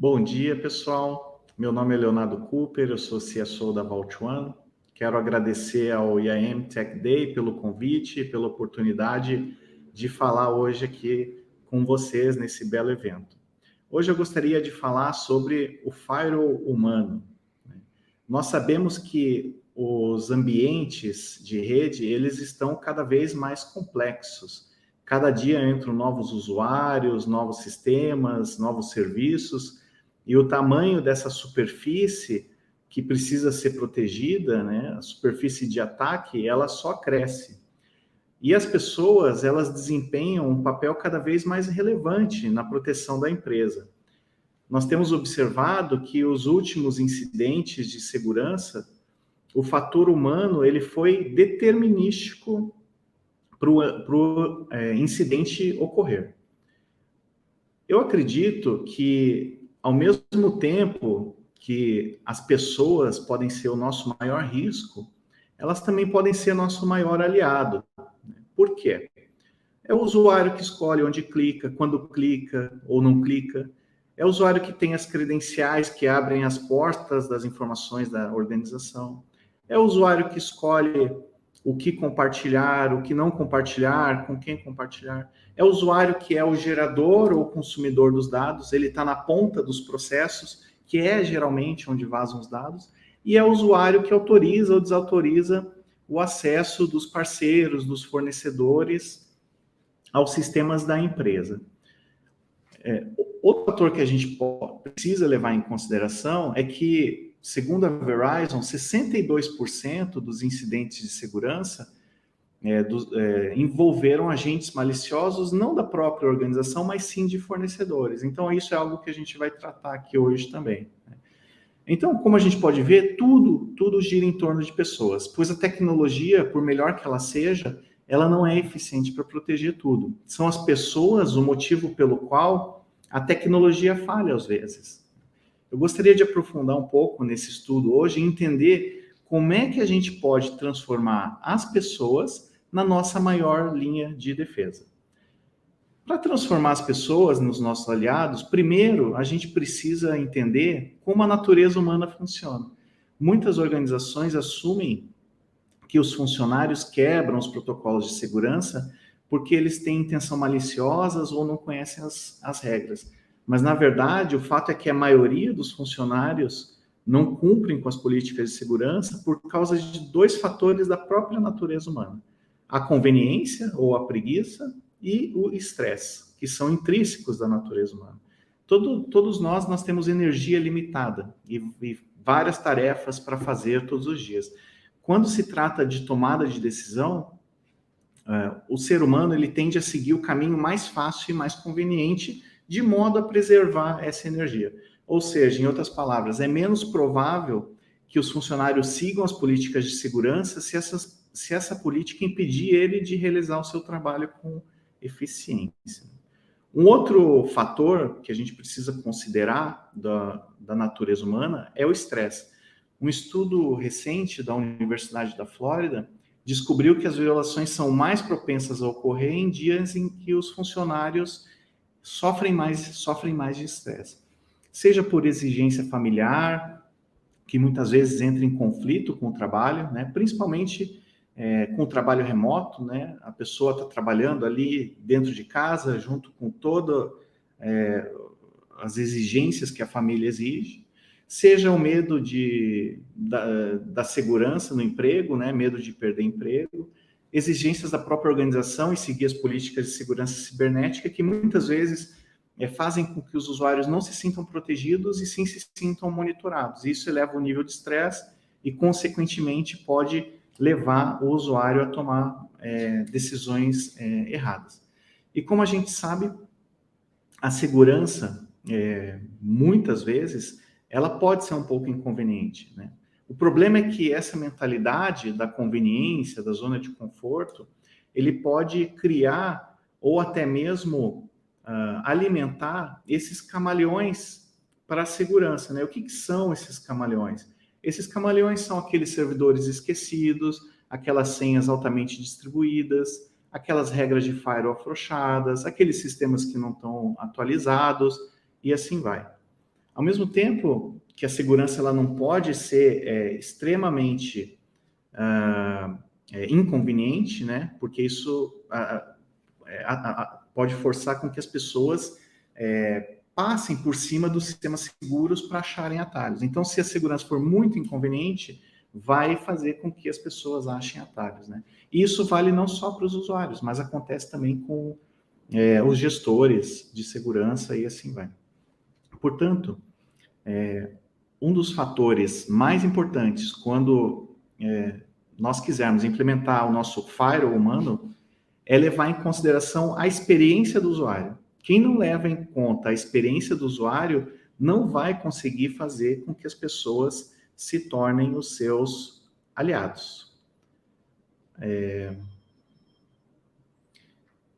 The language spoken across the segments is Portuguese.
Bom dia, pessoal. Meu nome é Leonardo Cooper, eu sou CSO da Vault One. Quero agradecer ao IAM Tech Day pelo convite e pela oportunidade de falar hoje aqui com vocês nesse belo evento. Hoje eu gostaria de falar sobre o firewall humano. Nós sabemos que os ambientes de rede, eles estão cada vez mais complexos. Cada dia entram novos usuários, novos sistemas, novos serviços, e o tamanho dessa superfície que precisa ser protegida, né, a superfície de ataque, ela só cresce. E as pessoas, elas desempenham um papel cada vez mais relevante na proteção da empresa. Nós temos observado que os últimos incidentes de segurança, o fator humano, ele foi determinístico para o incidente ocorrer. Eu acredito que, ao mesmo tempo que as pessoas podem ser o nosso maior risco, elas também podem ser nosso maior aliado. Por quê? É o usuário que escolhe onde clica, quando clica ou não clica. É o usuário que tem as credenciais que abrem as portas das informações da organização. É o usuário que escolhe o que compartilhar, o que não compartilhar, com quem compartilhar. É o usuário que é o gerador ou consumidor dos dados, ele está na ponta dos processos, que é geralmente onde vazam os dados, e é o usuário que autoriza ou desautoriza o acesso dos parceiros, dos fornecedores aos sistemas da empresa. Outro fator que a gente precisa levar em consideração é que, segundo a Verizon, 62% dos incidentes de segurança envolveram agentes maliciosos, não da própria organização, mas sim de fornecedores. Então, isso é algo que a gente vai tratar aqui hoje também. Então, como a gente pode ver, tudo gira em torno de pessoas, pois a tecnologia, por melhor que ela seja, ela não é eficiente para proteger tudo. São as pessoas o motivo pelo qual a tecnologia falha às vezes. Eu gostaria de aprofundar um pouco nesse estudo hoje e entender como é que a gente pode transformar as pessoas na nossa maior linha de defesa. Para transformar as pessoas nos nossos aliados, primeiro a gente precisa entender como a natureza humana funciona. Muitas organizações assumem que os funcionários quebram os protocolos de segurança porque eles têm intenção maliciosas ou não conhecem as regras. Mas, na verdade, o fato é que a maioria dos funcionários não cumprem com as políticas de segurança por causa de dois fatores da própria natureza humana: a conveniência ou a preguiça e o estresse, que são intrínsecos da natureza humana. Todos nós temos energia limitada e várias tarefas para fazer todos os dias. Quando se trata de tomada de decisão, o ser humano ele tende a seguir o caminho mais fácil e mais conveniente, de modo a preservar essa energia. Ou seja, em outras palavras, é menos provável que os funcionários sigam as políticas de segurança se essa política impedir ele de realizar o seu trabalho com eficiência. Um outro fator que a gente precisa considerar da natureza humana é o estresse. Um estudo recente da Universidade da Flórida descobriu que as violações são mais propensas a ocorrer em dias em que os funcionários sofrem mais de estresse. Seja por exigência familiar, que muitas vezes entra em conflito com o trabalho, né? Principalmente com o trabalho remoto, né? A pessoa está trabalhando ali dentro de casa, junto com todas as exigências que a família exige, seja o medo da segurança no emprego, né? Medo de perder emprego, exigências da própria organização e seguir as políticas de segurança cibernética, que muitas vezes fazem com que os usuários não se sintam protegidos e sim se sintam monitorados. Isso eleva o nível de estresse e, consequentemente, pode levar o usuário a tomar decisões erradas. E como a gente sabe, a segurança, muitas vezes, ela pode ser um pouco inconveniente, né? O problema é que essa mentalidade da conveniência, da zona de conforto, ele pode criar ou até mesmo alimentar esses camaleões para a segurança, né? O que são esses camaleões? Esses camaleões são aqueles servidores esquecidos, aquelas senhas altamente distribuídas, aquelas regras de firewall afrouxadas, aqueles sistemas que não estão atualizados, e assim vai. Ao mesmo tempo que a segurança ela não pode ser extremamente inconveniente, né? Porque isso pode forçar com que as pessoas passem por cima dos sistemas seguros para acharem atalhos. Então, se a segurança for muito inconveniente, vai fazer com que as pessoas achem atalhos, né? E isso vale não só para os usuários, mas acontece também com os gestores de segurança e assim vai. Portanto, um dos fatores mais importantes quando nós quisermos implementar o nosso firewall humano é levar em consideração a experiência do usuário. Quem não leva em conta a experiência do usuário não vai conseguir fazer com que as pessoas se tornem os seus aliados.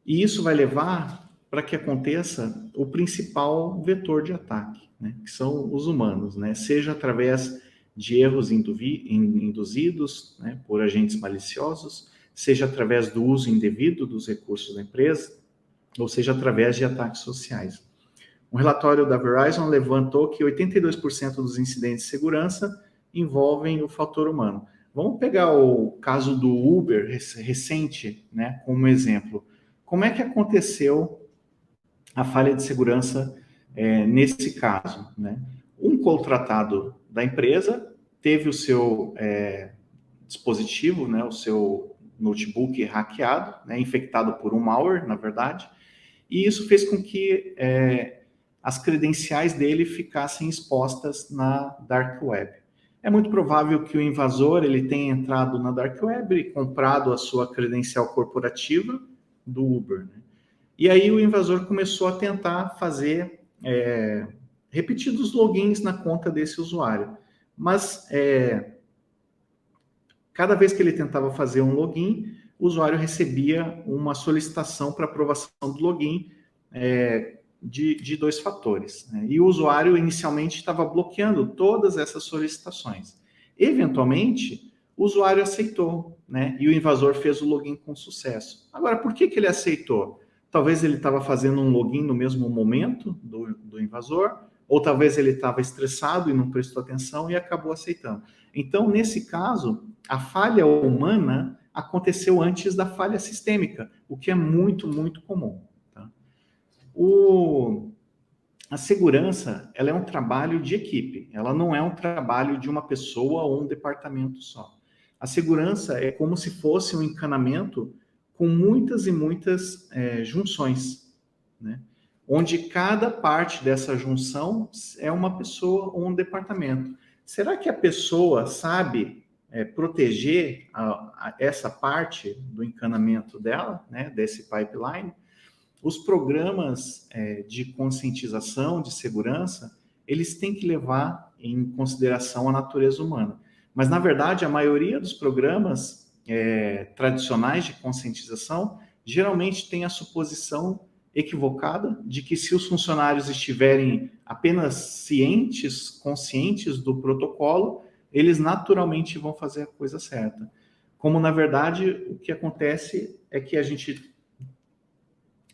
E isso vai levar para que aconteça o principal vetor de ataque, né? Que são os humanos, né? Seja através de erros induzidos, né, por agentes maliciosos, seja através do uso indevido dos recursos da empresa, ou seja através de ataques sociais. Um relatório da Verizon levantou que 82% dos incidentes de segurança envolvem o fator humano. Vamos pegar o caso do Uber recente, né, como exemplo. Como é que aconteceu a falha de segurança nesse caso, né? Um contratado da empresa teve o seu dispositivo, né, o seu notebook hackeado, né, infectado por um malware, na verdade, e isso fez com que as credenciais dele ficassem expostas na Dark Web. É muito provável que o invasor ele tenha entrado na Dark Web e comprado a sua credencial corporativa do Uber, né? E aí o invasor começou a tentar fazer repetidos logins na conta desse usuário. Mas cada vez que ele tentava fazer um login, o usuário recebia uma solicitação para aprovação do login de 2 fatores, né? E o usuário inicialmente estava bloqueando todas essas solicitações. Eventualmente, o usuário aceitou, né? E o invasor fez o login com sucesso. Agora, por que ele aceitou? Talvez ele estava fazendo um login no mesmo momento do invasor, ou talvez ele estava estressado e não prestou atenção e acabou aceitando. Então, nesse caso, a falha humana aconteceu antes da falha sistêmica, o que é muito, muito comum. Tá? A segurança, ela é um trabalho de equipe, ela não é um trabalho de uma pessoa ou um departamento só. A segurança é como se fosse um encanamento com muitas e muitas junções, né? Onde cada parte dessa junção é uma pessoa ou um departamento. Será que a pessoa sabe proteger essa parte do encanamento dela, né, desse pipeline? Os programas de conscientização, de segurança, eles têm que levar em consideração a natureza humana. Mas, na verdade, a maioria dos programas tradicionais de conscientização geralmente tem a suposição equivocada de que se os funcionários estiverem apenas cientes, conscientes do protocolo, eles naturalmente vão fazer a coisa certa. Como, na verdade, o que acontece é que a gente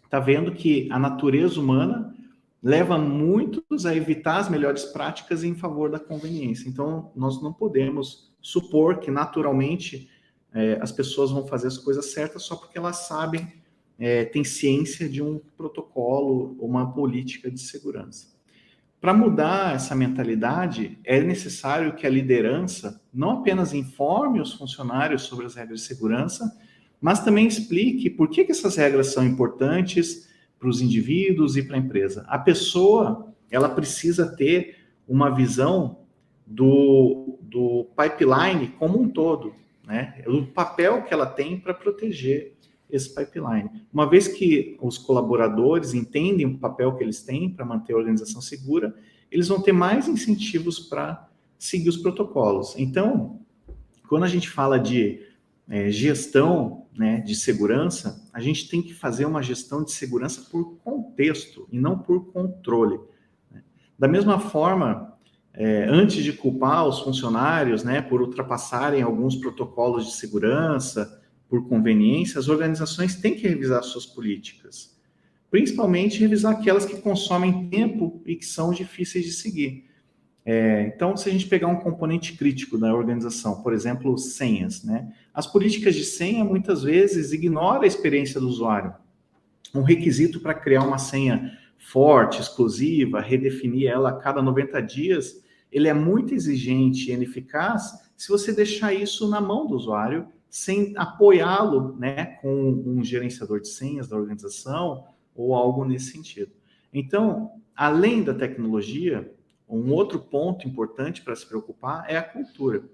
está vendo que a natureza humana leva muitos a evitar as melhores práticas em favor da conveniência. Então, nós não podemos supor que naturalmente as pessoas vão fazer as coisas certas só porque elas sabem, têm ciência de um protocolo, uma política de segurança. Para mudar essa mentalidade, é necessário que a liderança não apenas informe os funcionários sobre as regras de segurança, mas também explique por que essas regras são importantes para os indivíduos e para a empresa. A pessoa, ela precisa ter uma visão do pipeline como um todo, né? O papel que ela tem para proteger esse pipeline. Uma vez que os colaboradores entendem o papel que eles têm para manter a organização segura, eles vão ter mais incentivos para seguir os protocolos. Então, quando a gente fala de gestão, né, de segurança, a gente tem que fazer uma gestão de segurança por contexto e não por controle, né? Da mesma forma, antes de culpar os funcionários, né, por ultrapassarem alguns protocolos de segurança, por conveniência, as organizações têm que revisar suas políticas. principalmente revisar aquelas que consomem tempo e que são difíceis de seguir. Então, se a gente pegar um componente crítico da organização, por exemplo, senhas, né? As políticas de senha muitas vezes ignoram a experiência do usuário. Um requisito para criar uma senha forte, exclusiva, redefinir ela a cada 90 dias, ele é muito exigente e ineficaz se você deixar isso na mão do usuário, sem apoiá-lo, né, com um gerenciador de senhas da organização ou algo nesse sentido. Então, além da tecnologia, um outro ponto importante para se preocupar é a cultura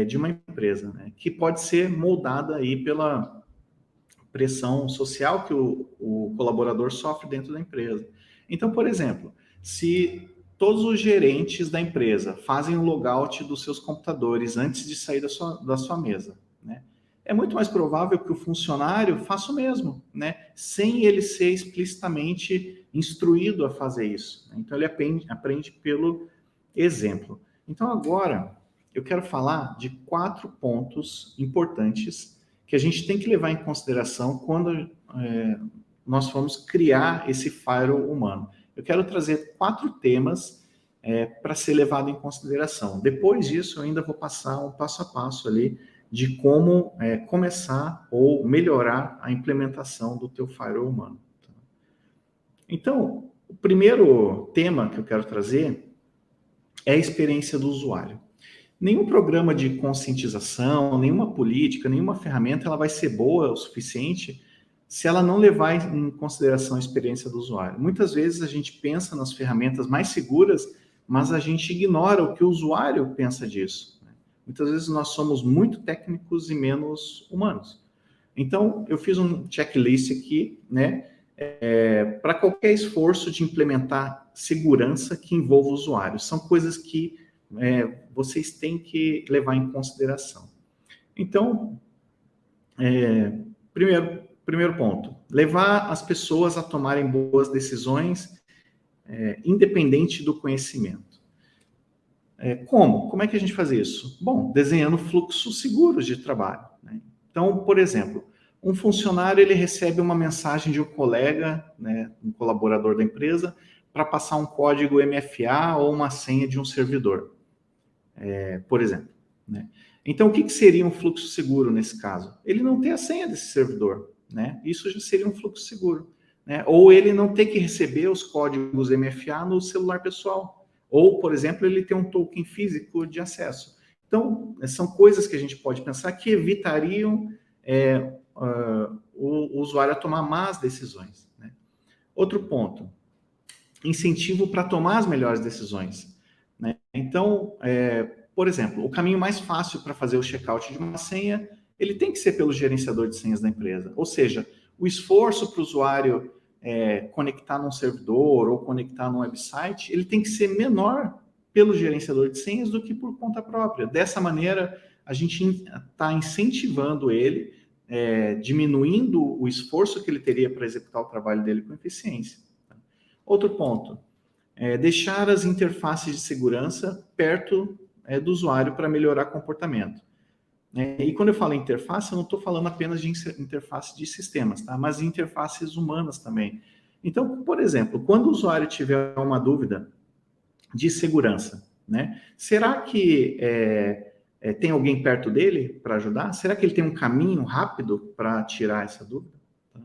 de uma empresa, né, que pode ser moldada aí pela pressão social que o colaborador sofre dentro da empresa. Então, por exemplo, se todos os gerentes da empresa fazem o logout dos seus computadores antes de sair da sua mesa, né? É muito mais provável que o funcionário faça o mesmo, né? Sem ele ser explicitamente instruído a fazer isso. Então, ele aprende pelo exemplo. Então, agora, eu quero falar de 4 pontos importantes que a gente tem que levar em consideração quando nós formos criar esse firewall humano. Eu quero trazer 4 temas para ser levado em consideração. Depois disso, eu ainda vou passar um passo a passo ali de como começar ou melhorar a implementação do teu firewall humano. Então, o primeiro tema que eu quero trazer é a experiência do usuário. Nenhum programa de conscientização, nenhuma política, nenhuma ferramenta, ela vai ser boa o suficiente se ela não levar em consideração a experiência do usuário. Muitas vezes a gente pensa nas ferramentas mais seguras, mas a gente ignora o que o usuário pensa disso. Muitas vezes nós somos muito técnicos e menos humanos. Então, eu fiz um checklist aqui, né, para qualquer esforço de implementar segurança que envolva o usuário. São coisas que vocês têm que levar em consideração. Então, primeiro ponto, levar as pessoas a tomarem boas decisões, independente do conhecimento. Como? Como é que a gente faz isso? Bom, desenhando fluxos seguros de trabalho, né? Então, por exemplo, um funcionário ele recebe uma mensagem de um colega, né, um colaborador da empresa, para passar um código MFA ou uma senha de um servidor, por exemplo, né? Então, o que seria um fluxo seguro nesse caso? Ele não ter a senha desse servidor, né? Isso já seria um fluxo seguro, né? Ou ele não ter que receber os códigos MFA no celular pessoal. Ou, por exemplo, ele ter um token físico de acesso. Então, são coisas que a gente pode pensar que evitariam o usuário a tomar más decisões, né? Outro ponto, incentivo para tomar as melhores decisões, né? Então, por exemplo, o caminho mais fácil para fazer o checkout de uma senha, ele tem que ser pelo gerenciador de senhas da empresa. Ou seja, o esforço para o usuário conectar num servidor ou conectar num website, ele tem que ser menor pelo gerenciador de senhas do que por conta própria. Dessa maneira, a gente está incentivando ele, diminuindo o esforço que ele teria para executar o trabalho dele com eficiência. Outro ponto, deixar as interfaces de segurança perto do usuário para melhorar comportamento. E quando eu falo interface, eu não estou falando apenas de interface de sistemas, tá? Mas de interfaces humanas também. Então, por exemplo, quando o usuário tiver uma dúvida de segurança, né? Será que tem alguém perto dele para ajudar? Será que ele tem um caminho rápido para tirar essa dúvida? Tá?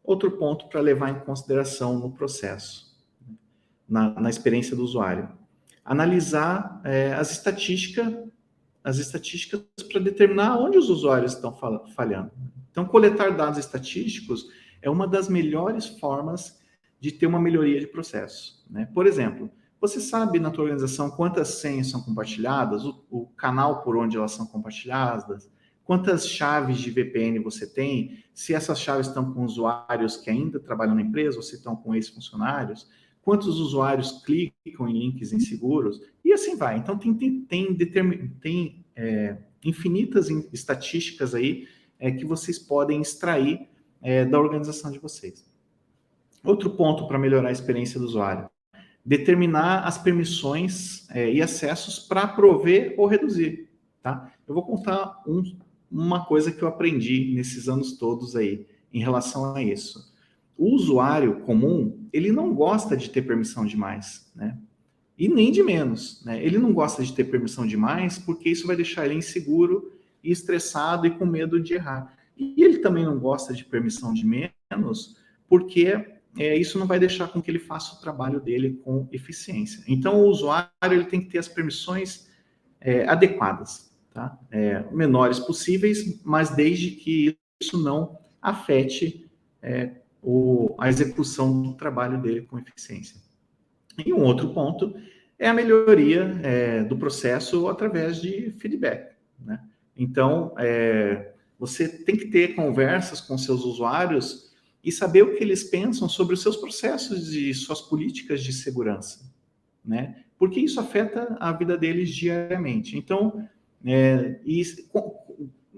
Outro ponto para levar em consideração no processo, na experiência do usuário. Analisar as estatísticas para determinar onde os usuários estão falhando. Então, coletar dados estatísticos é uma das melhores formas de ter uma melhoria de processo, né? Por exemplo, você sabe na tua organização quantas senhas são compartilhadas, o canal por onde elas são compartilhadas, quantas chaves de VPN você tem, se essas chaves estão com usuários que ainda trabalham na empresa ou se estão com ex-funcionários, quantos usuários clicam em links inseguros, e assim vai. Então, tem infinitas estatísticas aí que vocês podem extrair da organização de vocês. Outro ponto para melhorar a experiência do usuário, determinar as permissões e acessos para prover ou reduzir, tá? Eu vou contar uma coisa que eu aprendi nesses anos todos aí, em relação a isso. o usuário comum, ele não gosta de ter permissão demais, né? E nem de menos, né? Ele não gosta de ter permissão demais porque isso vai deixar ele inseguro e estressado e com medo de errar. E ele também não gosta de permissão de menos porque isso não vai deixar com que ele faça o trabalho dele com eficiência. Então, o usuário ele tem que ter as permissões adequadas, tá? Menores possíveis, mas desde que isso não afete a execução do trabalho dele com eficiência. E um outro ponto é a melhoria do processo através de feedback, né? Então, você tem que ter conversas com seus usuários e saber o que eles pensam sobre os seus processos e suas políticas de segurança, né? Porque isso afeta a vida deles diariamente. Então,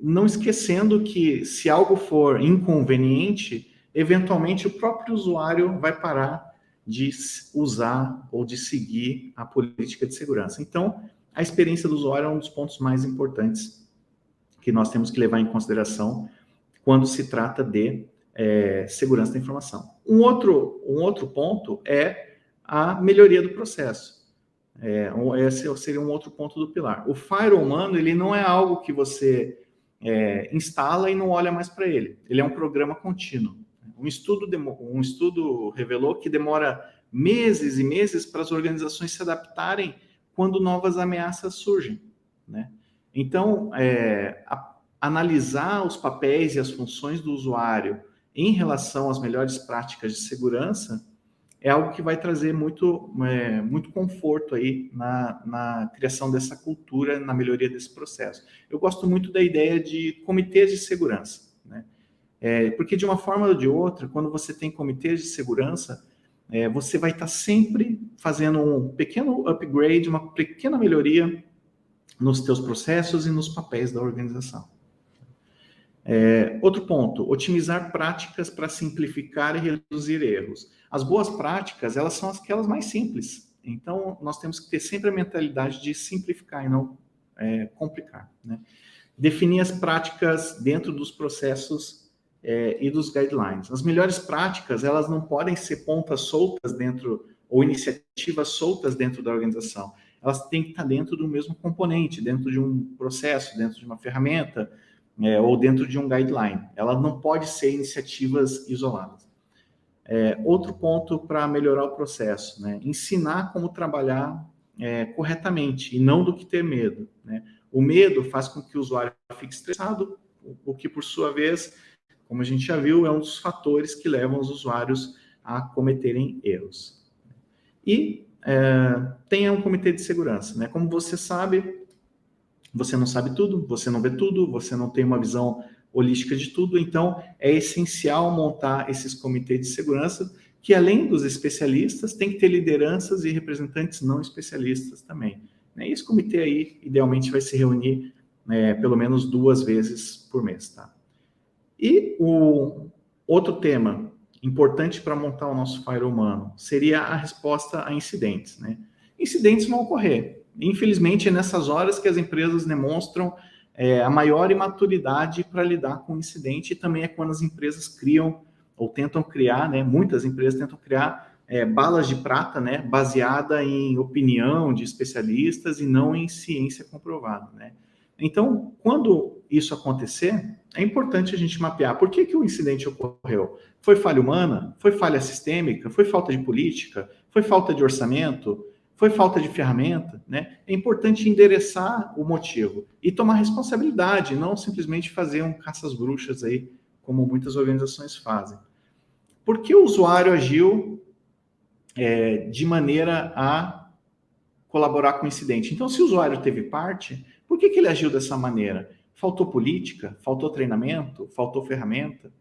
não esquecendo que se algo for inconveniente, eventualmente o próprio usuário vai parar de usar ou de seguir a política de segurança. Então, a experiência do usuário é um dos pontos mais importantes que nós temos que levar em consideração quando se trata de segurança da informação. Um outro ponto é a melhoria do processo. Esse seria um outro ponto do pilar. O firewall humano, ele não é algo que você instala e não olha mais para ele. Ele é um programa contínuo. Um estudo revelou que demora meses e meses para as organizações se adaptarem quando novas ameaças surgem, né? Então, analisar os papéis e as funções do usuário em relação às melhores práticas de segurança é algo que vai trazer muito conforto aí na criação dessa cultura, na melhoria desse processo. Eu gosto muito da ideia de comitês de segurança, né? Porque de uma forma ou de outra, quando você tem comitês de segurança, você vai estar sempre fazendo um pequeno upgrade, uma pequena melhoria nos teus processos e nos papéis da organização. Outro ponto, otimizar práticas para simplificar e reduzir erros. As boas práticas, elas são aquelas mais simples. Então, nós temos que ter sempre a mentalidade de simplificar e não complicar, né? Definir as práticas dentro dos processos e dos guidelines. As melhores práticas, elas não podem ser pontas soltas dentro, ou iniciativas soltas dentro da organização. Elas têm que estar dentro do mesmo componente, dentro de um processo, dentro de uma ferramenta, ou dentro de um guideline. Ela não pode ser iniciativas isoladas. Outro ponto para melhorar o processo, né? Ensinar como trabalhar corretamente e não do que ter medo, né? O medo faz com que o usuário fique estressado, o que, por sua vez, como a gente já viu, é um dos fatores que levam os usuários a cometerem erros. E tenha um comitê de segurança, né? Como você sabe, você não sabe tudo, você não vê tudo, você não tem uma visão holística de tudo, então é essencial montar esses comitês de segurança que, além dos especialistas, tem que ter lideranças e representantes não especialistas também. E esse comitê aí, idealmente, vai se reunir pelo menos 2 vezes por mês, tá? E o outro tema importante para montar o nosso firewall humano seria a resposta a incidentes, né? Incidentes vão ocorrer. Infelizmente, é nessas horas que as empresas demonstram a maior imaturidade para lidar com o incidente, e também é quando as empresas criam ou tentam criar, né? Muitas empresas tentam criar balas de prata, né? Baseada em opinião de especialistas e não em ciência comprovada, né? Então, quando isso acontecer, é importante a gente mapear por que o incidente ocorreu. Foi falha humana? Foi falha sistêmica? Foi falta de política? Foi falta de orçamento? Foi falta de ferramenta, né? É importante endereçar o motivo e tomar responsabilidade, não simplesmente fazer um caça às bruxas aí, como muitas organizações fazem. Por que o usuário agiu de maneira a colaborar com o incidente? Então, se o usuário teve parte, por que ele agiu dessa maneira? Faltou política? Faltou treinamento? Faltou ferramenta?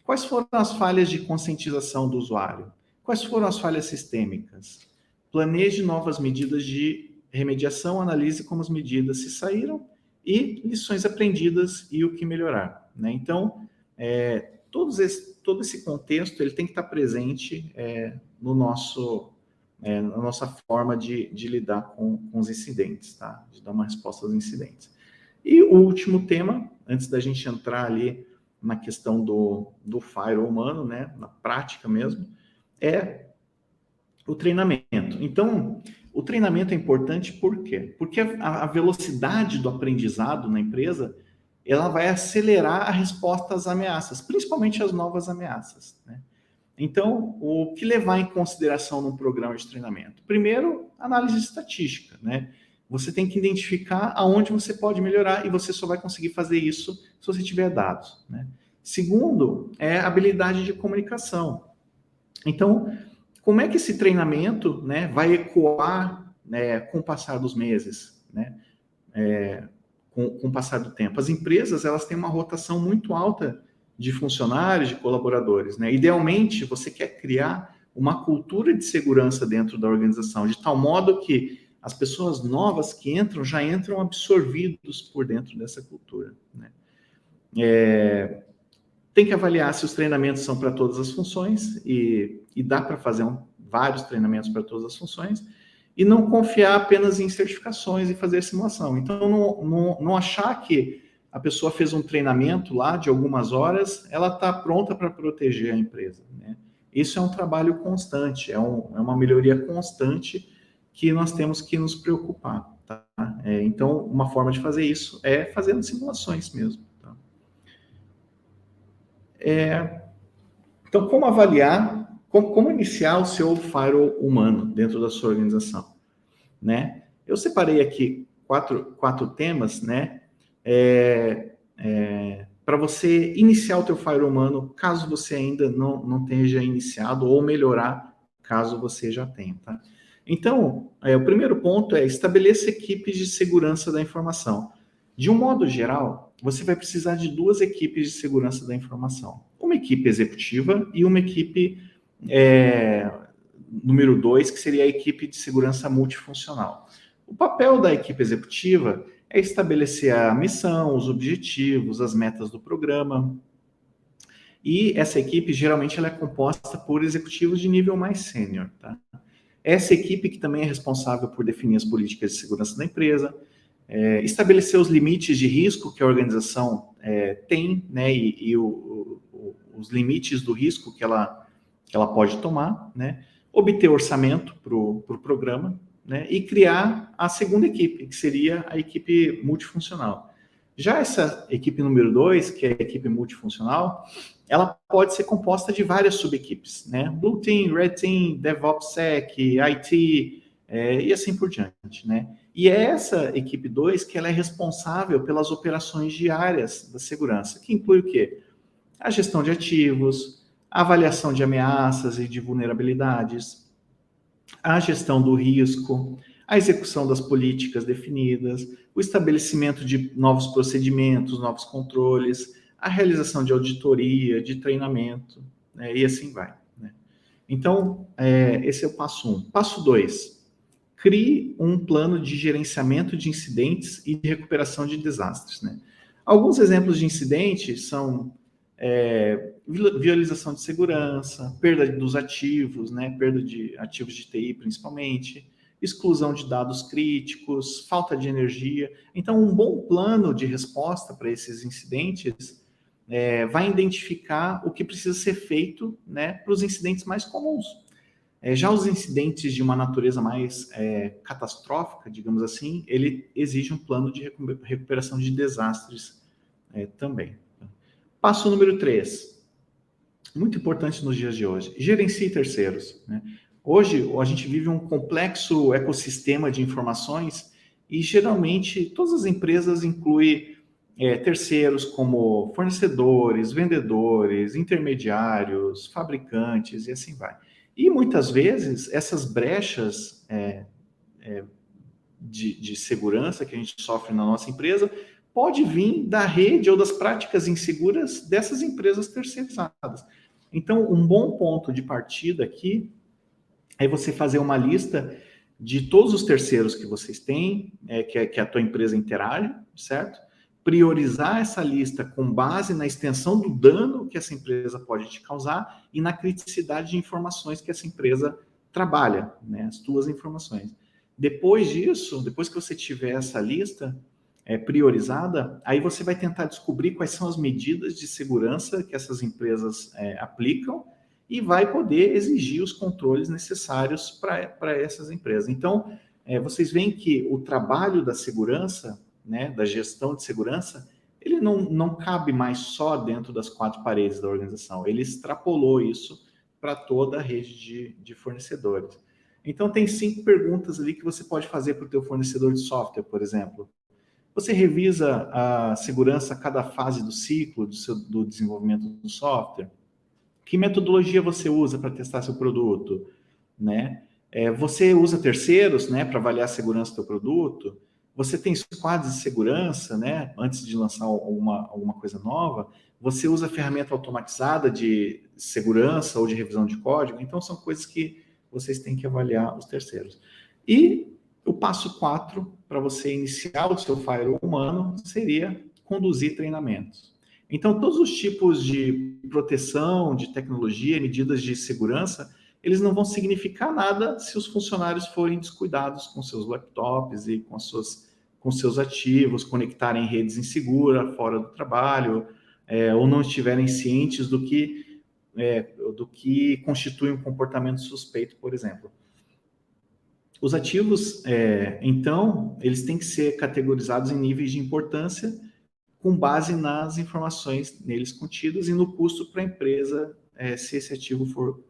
Quais foram as falhas de conscientização do usuário? Quais foram as falhas sistêmicas? Planeje novas medidas de remediação, analise como as medidas se saíram e lições aprendidas e o que melhorar, né? Então, todo esse contexto ele tem que estar presente no nosso, na nossa forma de lidar com os incidentes, tá? De dar uma resposta aos incidentes. E o último tema, antes da gente entrar ali na questão do firewall humano, né, na prática mesmo, é o treinamento. Então, o treinamento é importante por quê? Porque a velocidade do aprendizado na empresa, ela vai acelerar a resposta às ameaças, principalmente às novas ameaças, né? Então, o que levar em consideração num programa de treinamento? Primeiro, análise estatística, né? Você tem que identificar aonde você pode melhorar e você só vai conseguir fazer isso se você tiver dados, né? Segundo, é habilidade de comunicação. Então, como é que esse treinamento, né, vai ecoar, né, com o passar dos meses, né? Com o passar do tempo. As empresas, elas têm uma rotação muito alta de funcionários, de colaboradores, né? Idealmente, você quer criar uma cultura de segurança dentro da organização, de tal modo que as pessoas novas que entram já entram absorvidos por dentro dessa cultura, né? Tem que avaliar se os treinamentos são para todas as funções e dá para fazer vários treinamentos para todas as funções e não confiar apenas em certificações e fazer simulação. Então, não achar que a pessoa fez um treinamento lá de algumas horas, ela está pronta para proteger a empresa, né? Isso é um trabalho constante, é uma melhoria constante que nós temos que nos preocupar, tá? Então, uma forma de fazer isso é fazendo simulações mesmo. Tá? Então, como avaliar, como iniciar o seu firewall humano dentro da sua organização, né? Eu separei aqui quatro temas, né? Para você iniciar o teu firewall humano, caso você ainda não tenha iniciado, ou melhorar, caso você já tenha, tá? Então, o primeiro ponto é estabeleça equipes de segurança da informação. De um modo geral, você vai precisar de duas equipes de segurança da informação. Uma equipe executiva e uma equipe número 2, que seria a equipe de segurança multifuncional. O papel da equipe executiva é estabelecer a missão, os objetivos, as metas do programa. E essa equipe, geralmente, ela é composta por executivos de nível mais sênior, tá? Essa equipe que também é responsável por definir as políticas de segurança da empresa, estabelecer os limites de risco que a organização tem, né, e os limites do risco que ela pode tomar, né, obter orçamento para o programa, né, e criar a segunda equipe, que seria a equipe multifuncional. Já essa equipe número 2, que é a equipe multifuncional, ela pode ser composta de várias subequipes, né? Blue Team, Red Team, DevOpsSec, IT, e assim por diante, né? E é essa equipe 2 que ela é responsável pelas operações diárias da segurança, que inclui o quê? A gestão de ativos, a avaliação de ameaças e de vulnerabilidades, a gestão do risco, a execução das políticas definidas, o estabelecimento de novos procedimentos, novos controles, a realização de auditoria, de treinamento, né, e assim vai, né? Então, esse é o passo 1. Passo 2, crie um plano de gerenciamento de incidentes e de recuperação de desastres, né? Alguns exemplos de incidentes são violização de segurança, perda dos ativos, né, perda de ativos de TI principalmente, exclusão de dados críticos, falta de energia. Então, um bom plano de resposta para esses incidentes vai identificar o que precisa ser feito, né, para os incidentes mais comuns. Já os incidentes de uma natureza mais catastrófica, digamos assim, ele exige um plano de recuperação de desastres também. Passo número 3, muito importante nos dias de hoje, gerencie terceiros, né? Hoje, a gente vive um complexo ecossistema de informações e, geralmente, todas as empresas incluem terceiros como fornecedores, vendedores, intermediários, fabricantes e assim vai. E, muitas vezes, essas brechas de segurança que a gente sofre na nossa empresa pode vir da rede ou das práticas inseguras dessas empresas terceirizadas. Então, um bom ponto de partida aqui é você fazer uma lista de todos os terceiros que vocês têm, que a tua empresa interage, certo? Priorizar essa lista com base na extensão do dano que essa empresa pode te causar e na criticidade de informações que essa empresa trabalha, né? As tuas informações. Depois disso, depois que você tiver essa lista, priorizada, aí você vai tentar descobrir quais são as medidas de segurança que essas empresas aplicam e vai poder exigir os controles necessários para essas empresas. Então, vocês veem que o trabalho da segurança, né, da gestão de segurança, ele não cabe mais só dentro das 4 paredes da organização, ele extrapolou isso para toda a rede de fornecedores. Então, tem 5 perguntas ali que você pode fazer para o teu fornecedor de software, por exemplo. Você revisa a segurança a cada fase do ciclo do desenvolvimento do software? Que metodologia você usa para testar seu produto? Né? Você usa terceiros, né, para avaliar a segurança do seu produto? Você tem squads de segurança, né, antes de lançar alguma coisa nova? Você usa ferramenta automatizada de segurança ou de revisão de código? Então, são coisas que vocês têm que avaliar os terceiros. E o passo 4, para você iniciar o seu firewall humano, seria conduzir treinamentos. Então, todos os tipos de proteção, de tecnologia, medidas de segurança, eles não vão significar nada se os funcionários forem descuidados com seus laptops e com seus ativos, conectarem redes inseguras fora do trabalho, ou não estiverem cientes do que constitui um comportamento suspeito, por exemplo. Os ativos, então, eles têm que ser categorizados em níveis de importância com base nas informações neles contidas e no custo para a empresa se esse ativo for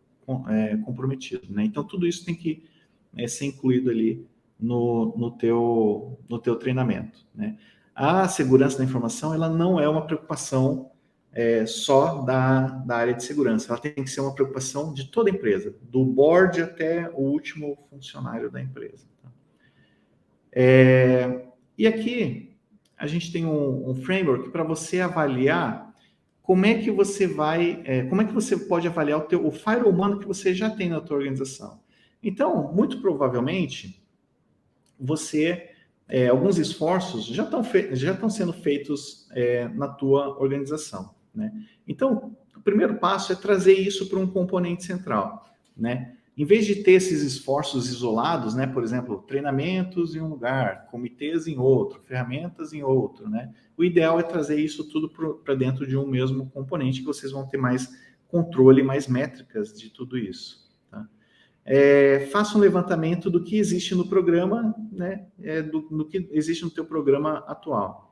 comprometido. Né? Então, tudo isso tem que ser incluído ali no teu treinamento. Né? A segurança da informação ela não é uma preocupação só da área de segurança, ela tem que ser uma preocupação de toda a empresa, do board até o último funcionário da empresa. Tá? E aqui a gente tem um framework para você avaliar como é que você pode avaliar o firewall humano que você já tem na tua organização. Então, muito provavelmente, alguns esforços já estão sendo feitos na tua organização. Né? Então, o primeiro passo é trazer isso para um componente central. Né? Em vez de ter esses esforços isolados, né, por exemplo, treinamentos em um lugar, comitês em outro, ferramentas em outro, né, o ideal é trazer isso tudo para dentro de um mesmo componente, que vocês vão ter mais controle, mais métricas de tudo isso. Tá? Faça um levantamento do que existe no programa, né, do que existe no teu programa atual.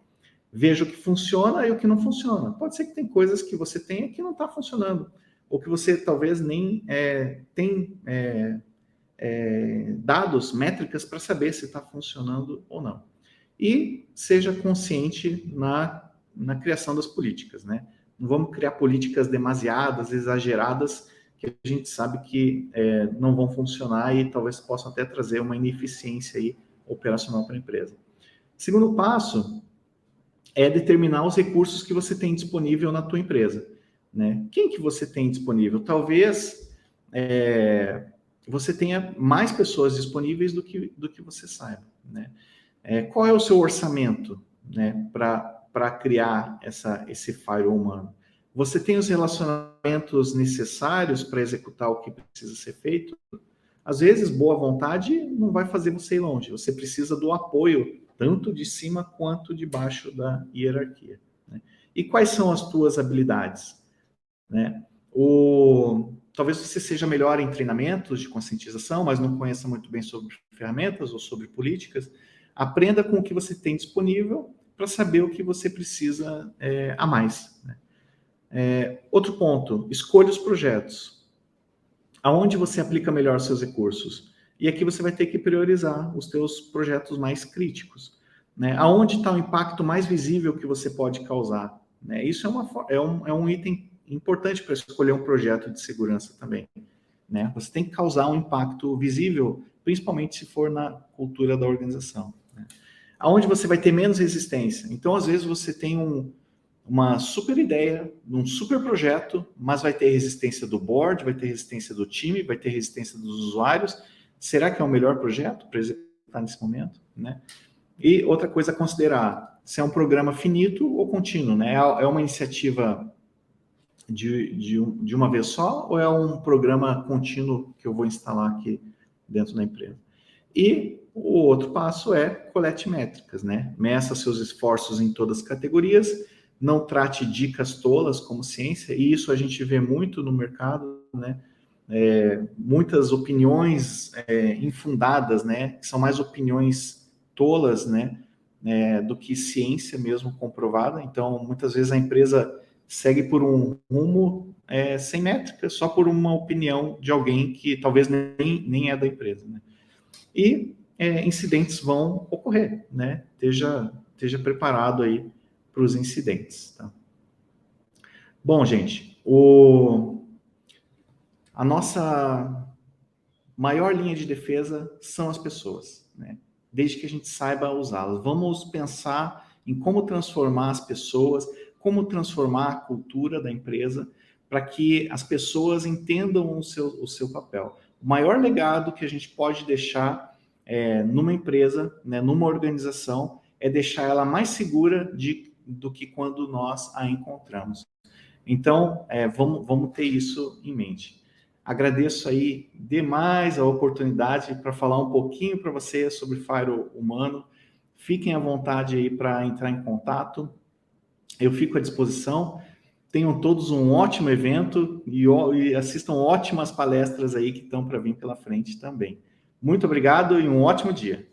Veja o que funciona e o que não funciona. Pode ser que tem coisas que você tenha que não está funcionando, ou que você talvez nem tem dados, métricas para saber se está funcionando ou não. E seja consciente na criação das políticas, né? Não vamos criar políticas demasiadas, exageradas, que a gente sabe que não vão funcionar e talvez possam até trazer uma ineficiência aí operacional para a empresa. Segundo passo é determinar os recursos que você tem disponível na tua empresa. Né? Quem que você tem disponível? Talvez você tenha mais pessoas disponíveis do que você saiba. Né? Qual é o seu orçamento, né, para criar esse firewall humano? Você tem os relacionamentos necessários para executar o que precisa ser feito? Às vezes, boa vontade não vai fazer você ir longe. Você precisa do apoio, tanto de cima quanto de baixo da hierarquia. Né? E quais são as tuas habilidades? Né? Talvez você seja melhor em treinamentos de conscientização, mas não conheça muito bem sobre ferramentas ou sobre políticas. Aprenda com o que você tem disponível para saber o que você precisa a mais. Né? Outro ponto, escolha os projetos. Aonde você aplica melhor os seus recursos? E aqui você vai ter que priorizar os teus projetos mais críticos. Né? Aonde está o impacto mais visível que você pode causar? Né? Isso é um item importante para escolher um projeto de segurança também. Né? Você tem que causar um impacto visível, principalmente se for na cultura da organização. Né? Aonde você vai ter menos resistência. Então, às vezes, você tem uma super ideia, um super projeto, mas vai ter resistência do board, vai ter resistência do time, vai ter resistência dos usuários. Será que é o melhor projeto para executar nesse momento? Né? E outra coisa a considerar, se é um programa finito ou contínuo. Né? É uma iniciativa de uma vez só ou é um programa contínuo que eu vou instalar aqui dentro da empresa? E O outro passo é colete métricas, né? Meça seus esforços em todas as categorias, não trate dicas tolas como ciência, e isso a gente vê muito no mercado, né? Muitas opiniões infundadas, né? Que são mais opiniões tolas, né? Do que ciência mesmo comprovada. Então, muitas vezes a empresa segue por um rumo sem métrica, só por uma opinião de alguém que talvez nem é da empresa, né? E incidentes vão ocorrer, né? Esteja preparado aí para os incidentes, tá? Bom, gente, a nossa maior linha de defesa são as pessoas, né? Desde que a gente saiba usá-las. Vamos pensar em como transformar as pessoas, como transformar a cultura da empresa para que as pessoas entendam o seu papel. O maior legado que a gente pode deixar numa empresa, né, numa organização, é deixar ela mais segura do que quando nós a encontramos. Então, vamos ter isso em mente. Agradeço aí demais a oportunidade para falar um pouquinho para você sobre Fire Humano. Fiquem à vontade aí para entrar em contato. Eu fico à disposição. Tenham todos um ótimo evento e assistam ótimas palestras aí que estão para vir pela frente também. Muito obrigado e um ótimo dia.